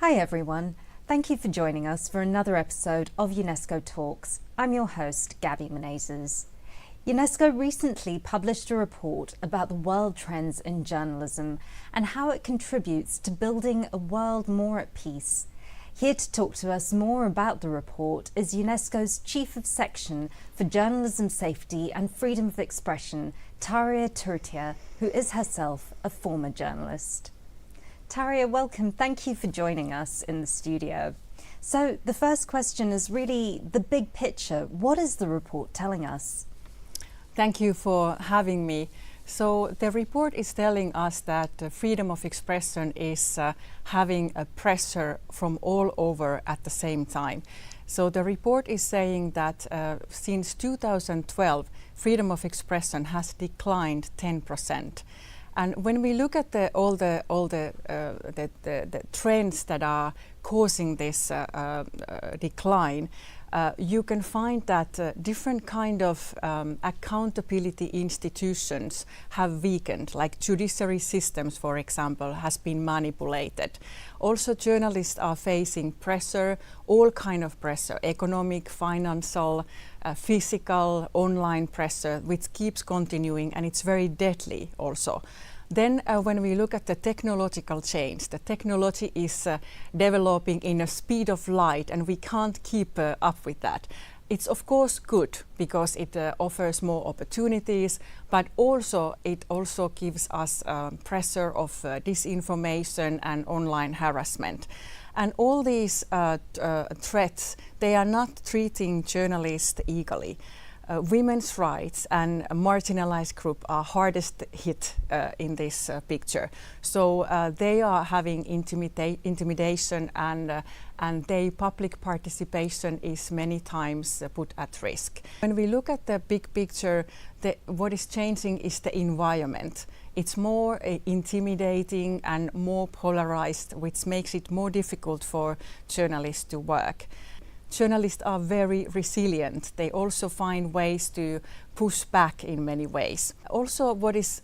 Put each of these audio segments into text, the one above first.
Hi everyone, thank you for joining us for another episode of UNESCO Talks. I'm your host, Gabby Menezes. UNESCO recently published a report about the world trends in journalism and how it contributes to building a world more at peace. Here to talk to us more about the report is UNESCO's Chief of Section for Journalism Safety and Freedom of Expression, Tarja Turtia, who is herself a former journalist. Tarja, welcome. Thank you for joining us in the studio. So the first question is really the big picture. What is the report telling us? Thank you for having me. So the report is telling us that freedom of expression is having a pressure from all over at the same time. So the report is saying that since 2012, freedom of expression has declined 10%. And when we look at all the trends that are causing this decline, you can find that different kind of accountability institutions have weakened, like judiciary systems, for example, has been manipulated. Also, journalists are facing pressure, all kind of pressure, economic, financial, physical, online pressure, which keeps continuing, and it's very deadly also. Then when we look at the technological change, the technology is developing in a speed of light, and we can't keep up with that. It's of course good because it offers more opportunities, but also it also gives us pressure of disinformation and online harassment. And all these threats, they are not treating journalists equally. Women's rights and marginalized group are hardest hit in this picture. So they are having intimidation, and their public participation is many times put at risk. When we look at the big picture, what is changing is the environment. It's more intimidating and more polarized, which makes it more difficult for journalists to work. Journalists are very resilient. They also find ways to push back in many ways. Also, what is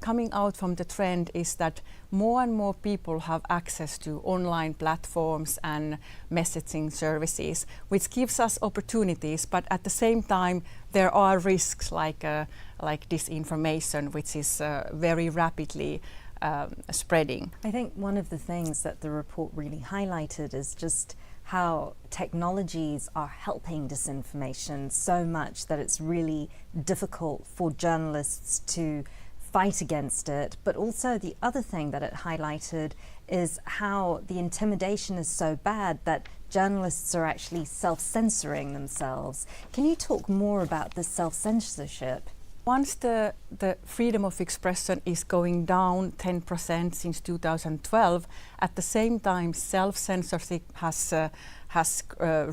coming out from the trend is that more and more people have access to online platforms and messaging services, which gives us opportunities, but at the same time there are risks like disinformation, which is very rapidly spreading. I think one of the things that the report really highlighted is just how technologies are helping disinformation so much that it's really difficult for journalists to fight against it. But also the other thing that it highlighted is how the intimidation is so bad that journalists are actually self-censoring themselves. Can you talk more about this self-censorship? Once the freedom of expression is going down 10% since 2012, at the same time self-censorship has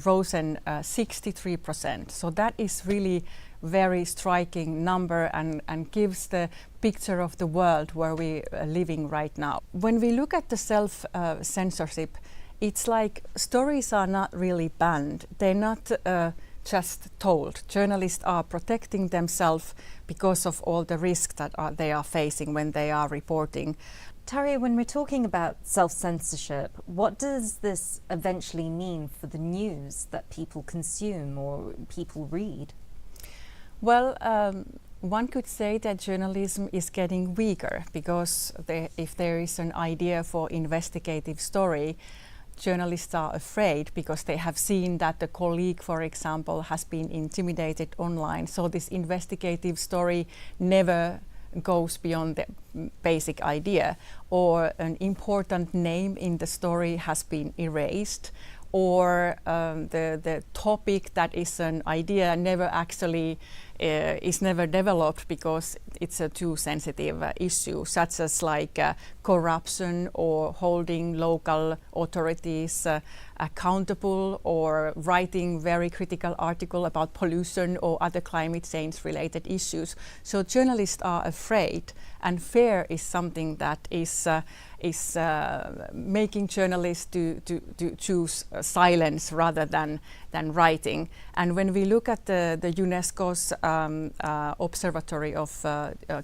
risen 63%. So that is really very striking number and gives the picture of the world where we are living right now. When we look at the self-censorship, it's like stories are not really banned. They're not just told. Journalists are protecting themselves because of all the risks that they are facing when they are reporting. Tarja, when we're talking about self-censorship, what does this eventually mean for the news that people consume or people read? Well, one could say that journalism is getting weaker because if there is an idea for investigative story, journalists are afraid because they have seen that the colleague, for example, has been intimidated online. So this investigative story never goes beyond the basic idea, or an important name in the story has been erased, or the topic that is an idea never actually is never developed because it's a too sensitive issue, such as like corruption or holding local authorities accountable, or writing very critical article about pollution or other climate change related issues. So journalists are afraid, and fear is something that is making journalists to choose silence rather than writing. And when we look at the UNESCO's Observatory of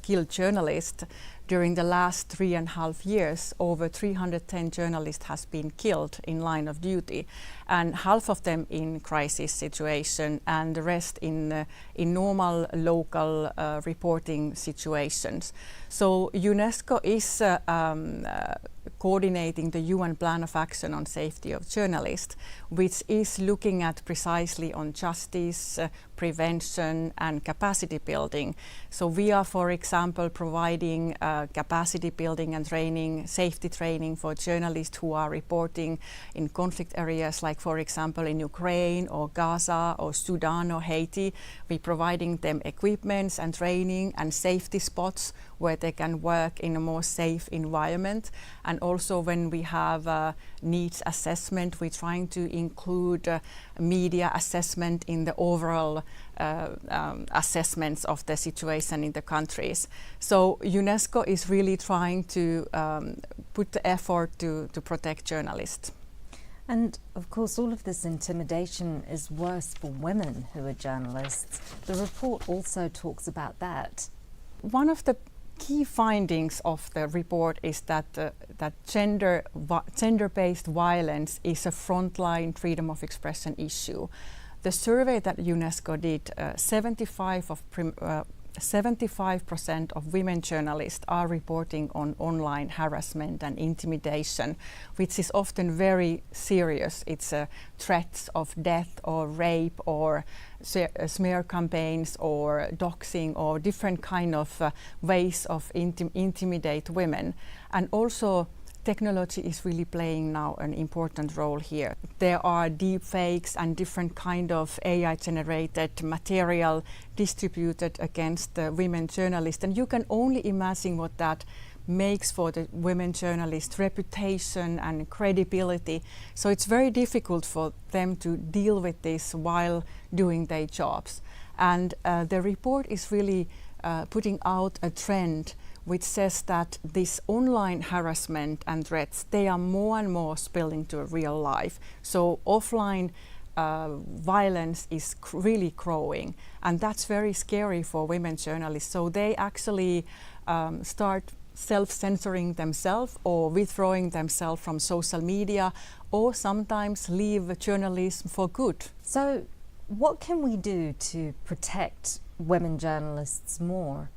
Killed Journalists, during the last 3.5 years, over 310 journalists has been killed in line of duty, and half of them in crisis situation, and the rest in normal local reporting situations. So UNESCO is coordinating the UN Plan of Action on Safety of Journalists, which is looking at precisely on justice, prevention and capacity building. So we are, for example, providing capacity building and training, safety training for journalists who are reporting in conflict areas, like for example in Ukraine or Gaza or Sudan or Haiti. We're providing them equipments and training and safety spots where they can work in a more safe environment. And also when we have needs assessment, we're trying to include media assessment in the overall assessments of the situation in the countries. So UNESCO is really trying to put the effort to protect journalists. And of course, all of this intimidation is worse for women who are journalists. The report also talks about that. One of the key findings of the report is that gender-based violence is a frontline freedom of expression issue. The survey that UNESCO did, 75% of women journalists are reporting on online harassment and intimidation, which is often very serious. It's threats of death or rape or smear campaigns or doxing or different kind of ways of intimidate women. And also technology is really playing now an important role here. There are deep fakes and different kind of AI-generated material distributed against the women journalists, and you can only imagine what that makes for the women journalists' reputation and credibility. So it's very difficult for them to deal with this while doing their jobs. And the report is really putting out a trend which says that this online harassment and threats, they are more and more spilling to real life. So offline violence is really growing, and that's very scary for women journalists. So they actually start self-censoring themselves or withdrawing themselves from social media, or sometimes leave journalism for good. So what can we do to protect women journalists more?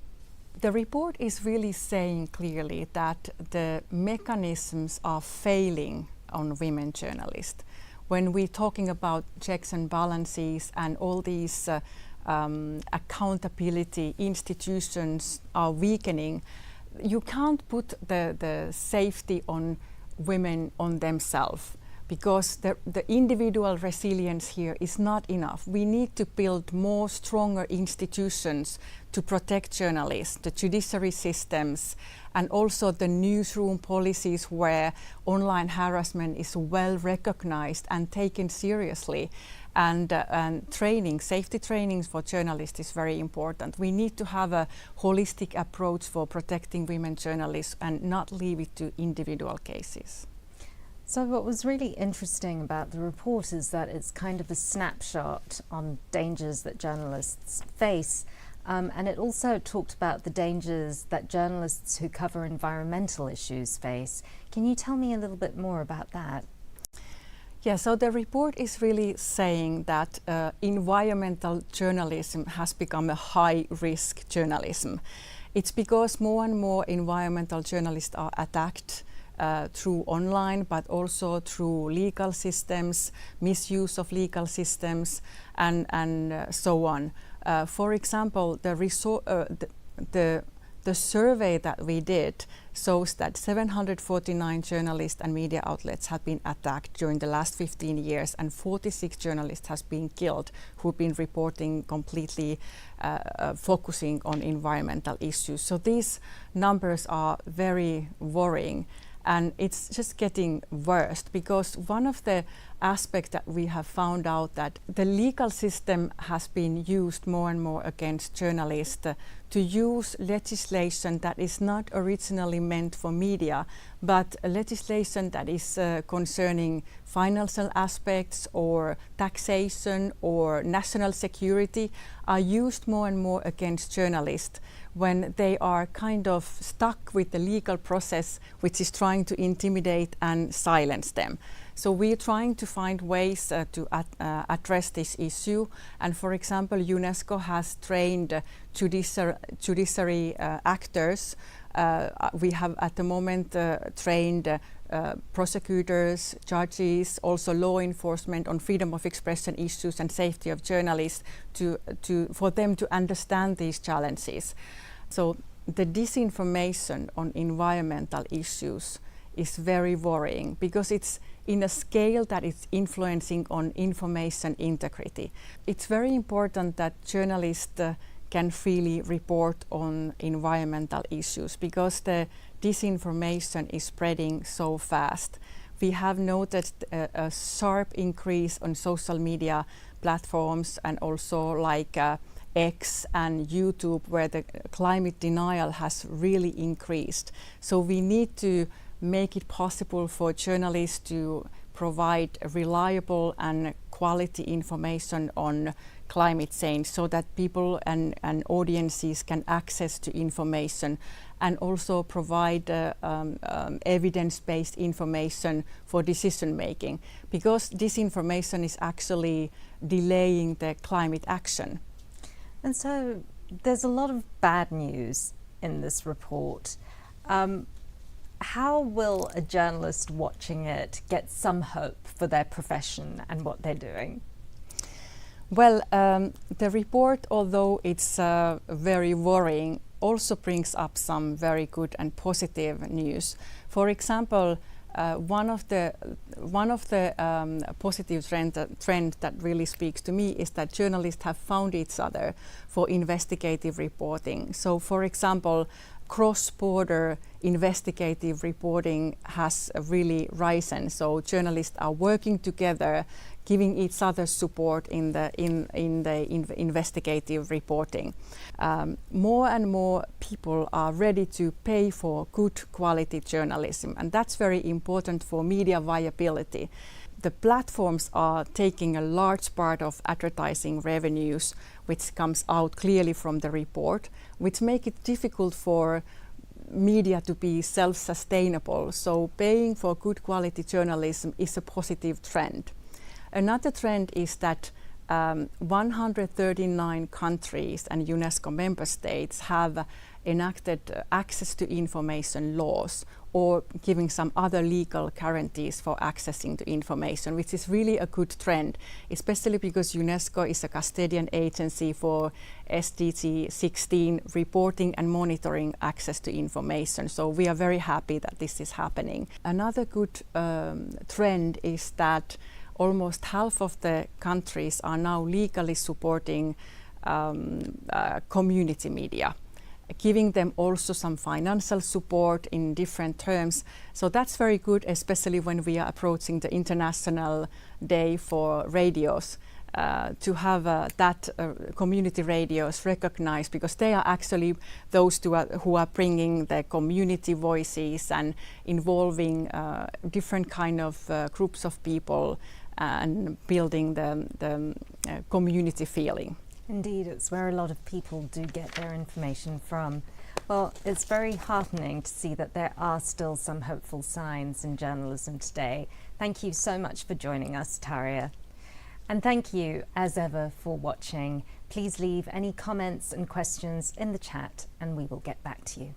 The report is really saying clearly that the mechanisms are failing on women journalists. When we're talking about checks and balances and all these accountability institutions are weakening, you can't put the safety on women on themselves, because the individual resilience here is not enough. We need to build more stronger institutions to protect journalists, the judiciary systems, and also the newsroom policies where online harassment is well recognized and taken seriously. And training, safety trainings for journalists is very important. We need to have a holistic approach for protecting women journalists and not leave it to individual cases. So what was really interesting about the report is that it's kind of a snapshot on dangers that journalists face. And it also talked about the dangers that journalists who cover environmental issues face. Can you tell me a little bit more about that? Yeah, so the report is really saying that environmental journalism has become a high-risk journalism. It's because more and more environmental journalists are attacked through online, but also through legal systems, misuse of legal systems, and so on. For example, the survey that we did shows that 749 journalists and media outlets have been attacked during the last 15 years, and 46 journalists have been killed who've been reporting completely focusing on environmental issues. So these numbers are very worrying. And it's just getting worse, because one of the aspects that we have found out that the legal system has been used more and more against journalists to use legislation that is not originally meant for media, but legislation that is concerning financial aspects or taxation or national security are used more and more against journalists, when they are kind of stuck with the legal process which is trying to intimidate and silence them. So we're trying to find ways to address this issue. And for example, UNESCO has trained judiciary actors. We have at the moment trained prosecutors, judges, also law enforcement on freedom of expression issues and safety of journalists for them to understand these challenges. So the disinformation on environmental issues is very worrying because it's in a scale that is influencing on information integrity. It's very important that journalists can freely report on environmental issues because the disinformation is spreading so fast. We have noticed a sharp increase on social media platforms and also like X and YouTube, where the climate denial has really increased. So we need to make it possible for journalists to provide reliable and quality information on climate change so that people and audiences can access to information and also provide evidence-based information for decision making, because disinformation is actually delaying the climate action. And so there's a lot of bad news in this report. How will a journalist watching it get some hope for their profession and what they're doing? Well, the report, although it's very worrying, also brings up some very good and positive news. For example, one of the positive trend that really speaks to me is that journalists have found each other for investigative reporting. So, for example, cross-border investigative reporting has really risen. So journalists are working together, giving each other support in the investigative reporting. More and more people are ready to pay for good quality journalism, and that's very important for media viability. The platforms are taking a large part of advertising revenues, which comes out clearly from the report, which make it difficult for media to be self-sustainable. So paying for good quality journalism is a positive trend. Another trend is that 139 countries and UNESCO member states have enacted access to information laws or giving some other legal guarantees for accessing to information, which is really a good trend, especially because UNESCO is a custodian agency for SDG 16 reporting and monitoring access to information. So we are very happy that this is happening. Another good trend is that almost half of the countries are now legally supporting community media, giving them also some financial support in different terms. So that's very good, especially when we are approaching the International Day for Radios, to have that community radios recognized, because they are actually those who are bringing the community voices and involving different kind of groups of people and building the community feeling. Indeed, it's where a lot of people do get their information from. Well, it's very heartening to see that there are still some hopeful signs in journalism today. Thank you so much for joining us, Tarja. And thank you, as ever, for watching. Please leave any comments and questions in the chat and we will get back to you.